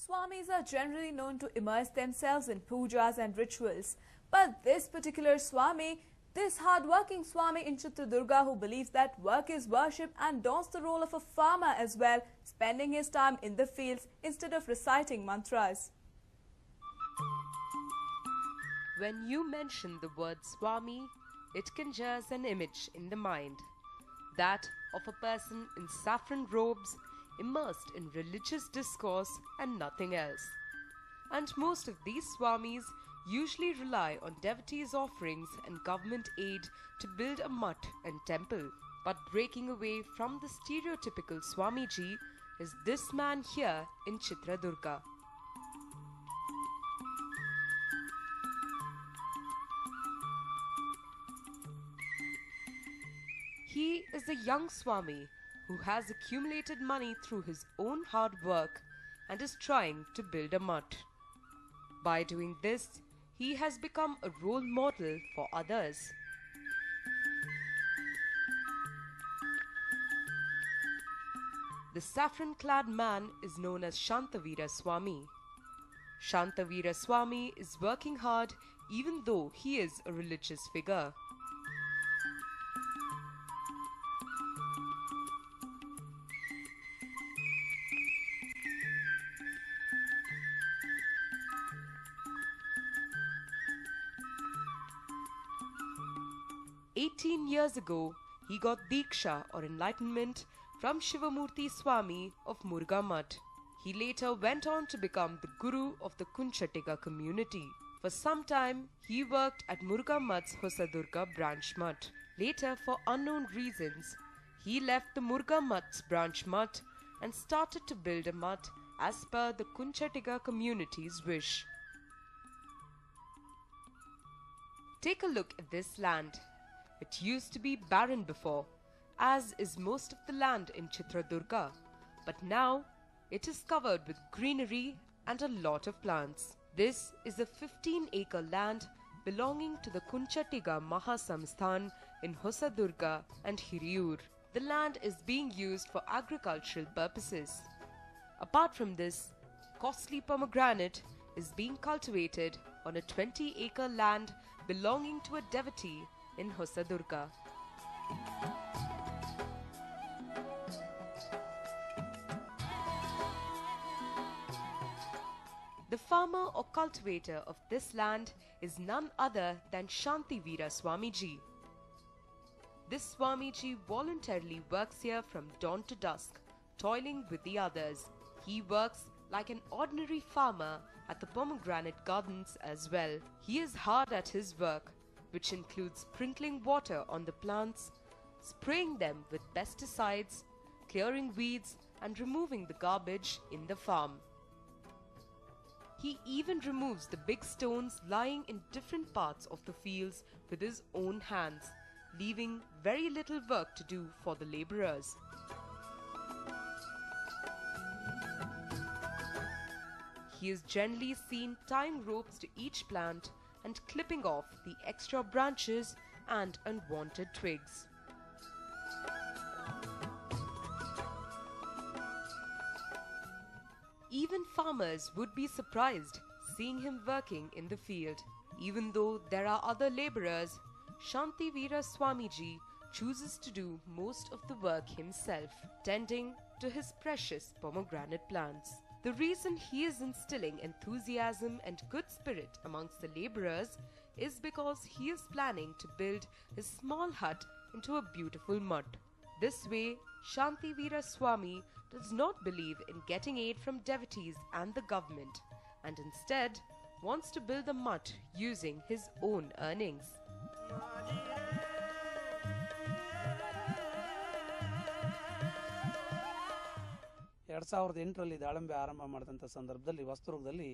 Swamis are generally known to immerse themselves in pujas and rituals. But this particular Swami, this hard-working Swami in Chitradurga who believes that work is worship and dons the role of a farmer as well, spending his time in the fields instead of reciting mantras. When you mention the word Swami, it conjures an image in the mind, that of a person in saffron robes, immersed in religious discourse and nothing else. And most of these Swamis usually rely on devotees' offerings and government aid to build a mutt and temple. But breaking away from the stereotypical Swamiji is this man here in Chitradurga. He is a young Swami who has accumulated money through his own hard work and is trying to build a mutt. By doing this, he has become a role model for others. The saffron-clad man is known as Shantavira Swami. Shantavira Swami is working hard even though he is a religious figure. Years ago, he got Diksha or enlightenment from Shivamurti Swami of Murga Mutt. He later went on to become the guru of the KUNCHASHRI community. For some time, he worked at Murga Mutt's Hosadurga branch mutt. Later, for unknown reasons, he left the Murga Mutt's branch mutt and started to build a mutt as per the KUNCHASHRI community's wish. Take a look at this land. It used to be barren before, as is most of the land in Chitradurga, but now it is covered with greenery and a lot of plants. This is a 15-acre land belonging to the KUNCHASHRI Mahasamsthan in Hosadurga and Hiriyur. The land is being used for agricultural purposes. Apart from this, costly pomegranate is being cultivated on a 20-acre land belonging to a devotee in Hosadurga. The farmer or cultivator of this land is none other than Shantivira Swamiji. This Swamiji voluntarily works here from dawn to dusk, toiling with the others. He works like an ordinary farmer at the pomegranate gardens as well. He is hard at his work, which includes sprinkling water on the plants, spraying them with pesticides, clearing weeds and removing the garbage in the farm. He even removes the big stones lying in different parts of the fields with his own hands, leaving very little work to do for the laborers. He is generally seen tying ropes to each plant and clipping off the extra branches and unwanted twigs. Even farmers would be surprised seeing him working in the field. Even though there are other laborers, Shantivira Swamiji chooses to do most of the work himself, tending to his precious pomegranate plants. The reason he is instilling enthusiasm and good spirit amongst the laborers is because he is planning to build his small hut into a beautiful mutt. This way, Shantivira Swami does not believe in getting aid from devotees and the government, and instead wants to build the mutt using his own earnings. ಎರಡು ಸಾವಿರದ 8ರಲ್ಲಿ ದಾಳಿಂಬೆ ಆರಂಭ ಮಾಡಿದಂಥ ಸಂದರ್ಭದಲ್ಲಿ ವಸ್ತುರ್ಗದಲ್ಲಿ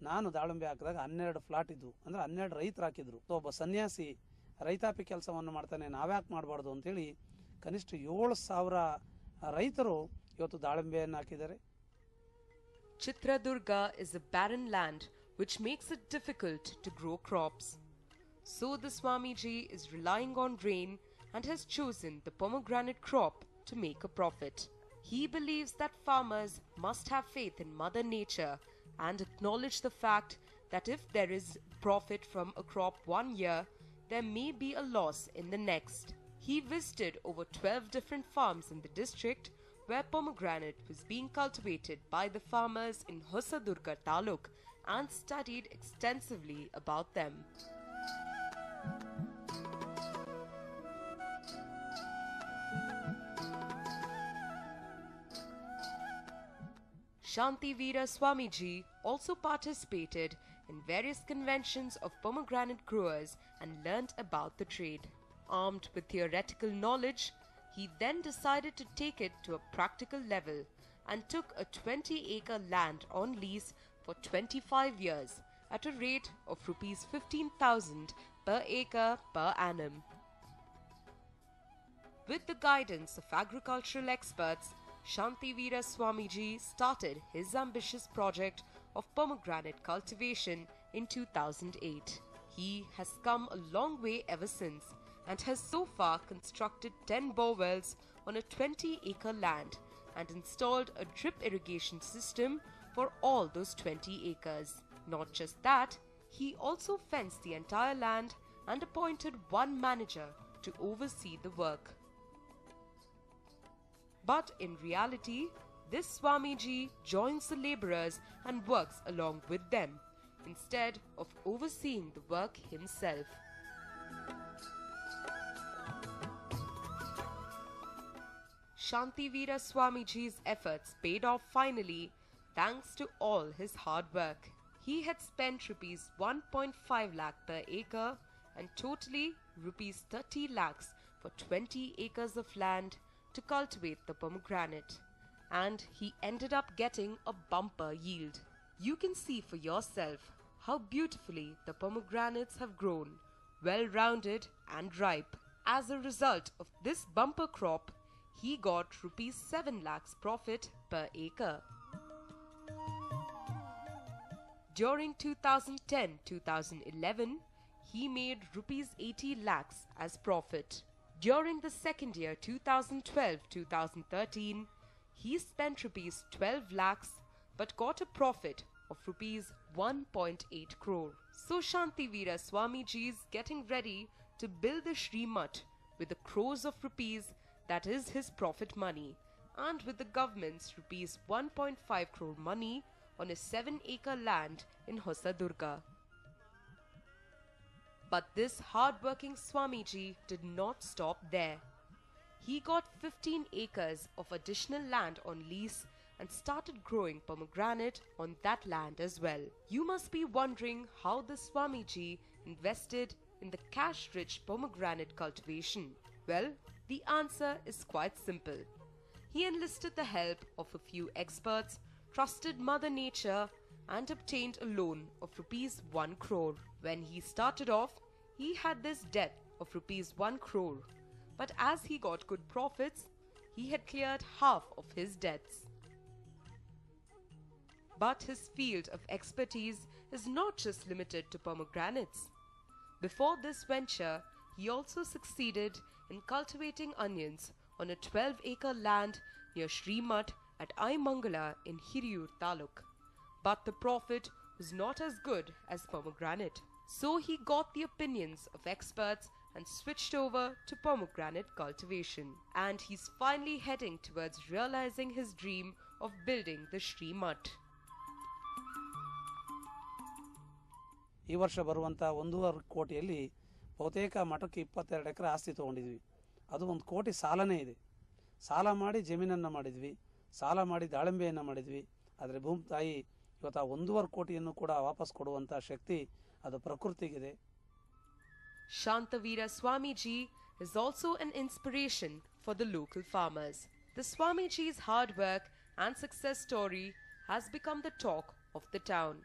ನಾನು ದಾಳಿಂಬೆ ಹಾಕಿದಾಗ 12 flat ಇದ್ವು, ಅಂದರೆ 12 ರೈತರು ಹಾಕಿದ್ರು. ಒಬ್ಬ ಸನ್ಯಾಸಿ ರೈತಾಪಿ ಕೆಲಸವನ್ನು ಮಾಡ್ತಾನೆ, ನಾವ್ಯಾಕೆ ಮಾಡಬಾರ್ದು ಅಂತೇಳಿ ಕನಿಷ್ಠ 7,000 ರೈತರು ಇವತ್ತು ದಾಳಿಂಬೆಯನ್ನು ಹಾಕಿದ್ದಾರೆ. Chitradurga is a barren land which makes it difficult to grow crops. So the Swamiji is relying on rain and has chosen the pomegranate crop to make a profit. He believes that farmers must have faith in Mother Nature and acknowledge the fact that if there is profit from a crop one year, there may be a loss in the next. He visited over 12 different farms in the district where pomegranate was being cultivated by the farmers in Hosadurga Taluk and studied extensively about them. Shantivira Swamiji also participated in various conventions of pomegranate growers and learnt about the trade. Armed with theoretical knowledge, he then decided to take it to a practical level and took a 20-acre land on lease for 25 years at a rate of Rs 15,000 per acre per annum. With the guidance of agricultural experts, Shantivira Swamiji started his ambitious project of pomegranate cultivation in 2008. He has come a long way ever since and has so far constructed 10 borewells on a 20-acre land and installed a drip irrigation system for all those 20 acres. Not just that, he also fenced the entire land and appointed one manager to oversee the work. But in reality, this Swamiji joins the labourers and works along with them, instead of overseeing the work himself. Shantivira Swamiji's efforts paid off finally, thanks to all his hard work. He had spent Rs 1.5 lakh per acre and totally Rs 30 lakhs for 20 acres of land to cultivate the pomegranate, and he ended up getting a bumper yield. You can see for yourself how beautifully the pomegranates have grown, well-rounded and ripe. As a result of this bumper crop, he got Rs 7 lakhs profit per acre. During 2010-2011, he made Rs 80 lakhs as profit. During the second year 2012-2013, he spent Rs 12 lakhs but got a profit of Rs 1.8 crore. So Shantivira Swamiji is getting ready to build the Shri Mutt with the crores of rupees that is his profit money, and with the government's Rs 1.5 crore money on a 7-acre land in Hosadurga. But this hard-working Swamiji did not stop there. He got 15 acres of additional land on lease and started growing pomegranate on that land as well. You must be wondering how the Swamiji invested in the cash-rich pomegranate cultivation. Well, the answer is quite simple. He enlisted the help of a few experts, trusted Mother Nature, and obtained a loan of Rs 1 crore. When he started off, he had this debt of Rs 1 crore, but as he got good profits, he had cleared half of his debts. But his field of expertise is not just limited to pomegranates. Before this venture, he also succeeded in cultivating onions on a 12-acre land near Shri Mutt at Aimangala in Hiriyur Taluk. But the profit was not as good as pomegranate. So he got the opinions of experts and switched over to pomegranate cultivation. And he's finally heading towards realizing his dream of building the Shri Mutt. ಈ ವರ್ಷ ಬರುವಂಥ 1.5 ಕೋಟಿಯಲ್ಲಿ ಬಹುತೇಕ ಮಠಕ್ಕೆ 22 ಎಕರೆ ಆಸ್ತಿ ತೊಗೊಂಡಿದ್ವಿ. ಅದು 1 ಕೋಟಿ ಸಾಲನೇ ಇದೆ. ಸಾಲ ಮಾಡಿ ಜಮೀನನ್ನು ಮಾಡಿದ್ವಿ, ಸಾಲ ಮಾಡಿ ದಾಳಿಂಬೆಯನ್ನು ಮಾಡಿದ್ವಿ. ಆದರೆ ಭೂಮಿ ತಾಯಿ ಇವತ್ತು ಆ 1.5 ಕೋಟಿಯನ್ನು ಕೂಡ ವಾಪಸ್ ಕೊಡುವಂಥ ಶಕ್ತಿ ಅದು ಪ್ರಕೃತಿಗಿದೆ. Shantivira Swamiji is also an inspiration for the local farmers. The Swamiji's hard work and success story has become the talk of the town.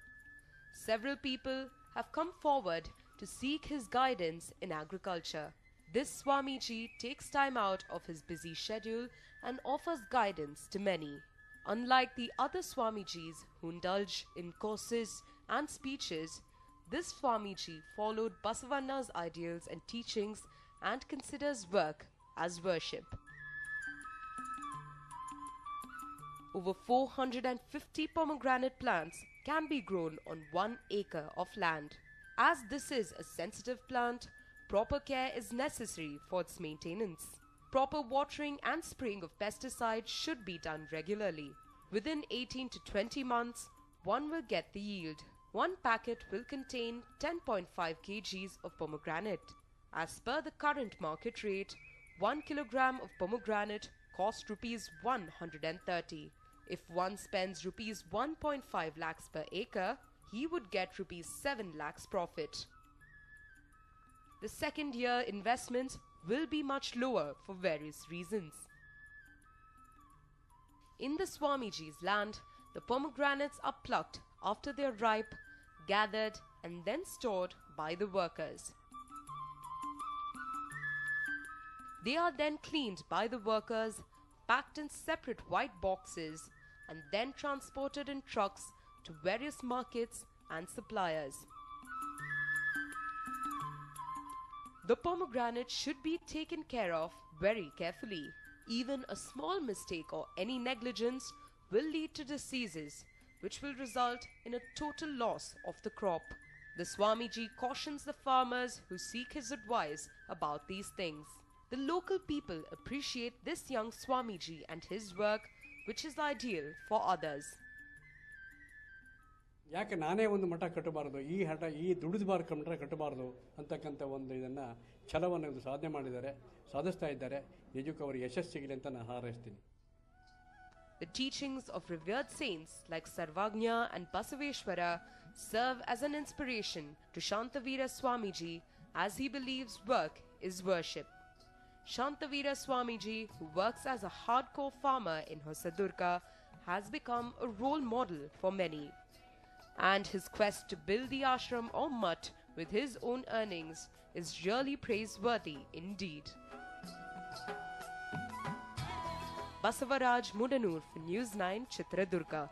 Several people have come forward to seek his guidance in agriculture. This Swamiji takes time out of his busy schedule and offers guidance to many. Unlike the other Swamijis who indulge in courses and speeches, this Swamiji followed Basavanna's ideals and teachings and considers work as worship. over 450 pomegranate plants can be grown on 1 acre of land. As this is a sensitive plant, proper care is necessary for its maintenance. Proper watering and spraying of pesticides should be done regularly. Within 18 to 20 months, one will get the yield. One packet will contain 10.5 kgs of pomegranate. As per the current market rate, 1 kilogram of pomegranate costs rupees 130. If one spends rupees 1.5 lakhs per acre, he would get rupees 7 lakhs profit. The second year investment will be much lower for various reasons. In the Swamiji's land, the pomegranates are plucked after they are ripe, gathered and then stored by the workers. They are then cleaned by the workers, packed in separate white boxes and then transported in trucks to various markets and suppliers. The pomegranate should be taken care of very carefully. Even a small mistake or any negligence will lead to diseases, which will result in a total loss of the crop. The Swamiji cautions the farmers who seek his advice about these things. The local people appreciate this young Swamiji and his work, which is ideal for others. ಯಾಕೆ ನಾನೇ ಒಂದು ಮಠ ಕಟ್ಟಬಾರದು, ಈ ಹಠ ಈ ದುಡಿದಬಾರ ಮಠ ಕಟ್ಟಬಾರದು ಅಂತಕ್ಕಂಥ ಒಂದು ಇದನ್ನು ಛಲವನ್ನು ಸಾಧನೆ ಮಾಡಿದ್ದಾರೆ, ಸಾಧಿಸ್ತಾ ಇದ್ದಾರೆ. ನಿಜಕ್ಕೂ ಅವರಿಗೆ ಯಶಸ್ಸು ಸಿಗಲಿ ಅಂತ ನಾನು ಹಾರೈಸ್ತೀನಿ. The teachings of revered saints like Sarvagnya and Basaveshwara serve as an inspiration to Shantavira Swamiji, as he believes work is worship. Shantavira Swamiji, who works as a hardcore farmer in Hosadurga, has become a role model for many. And his quest to build the ashram or mutt with his own earnings is really praiseworthy indeed. Basavaraj Mudanur for News 9 Chitradurga.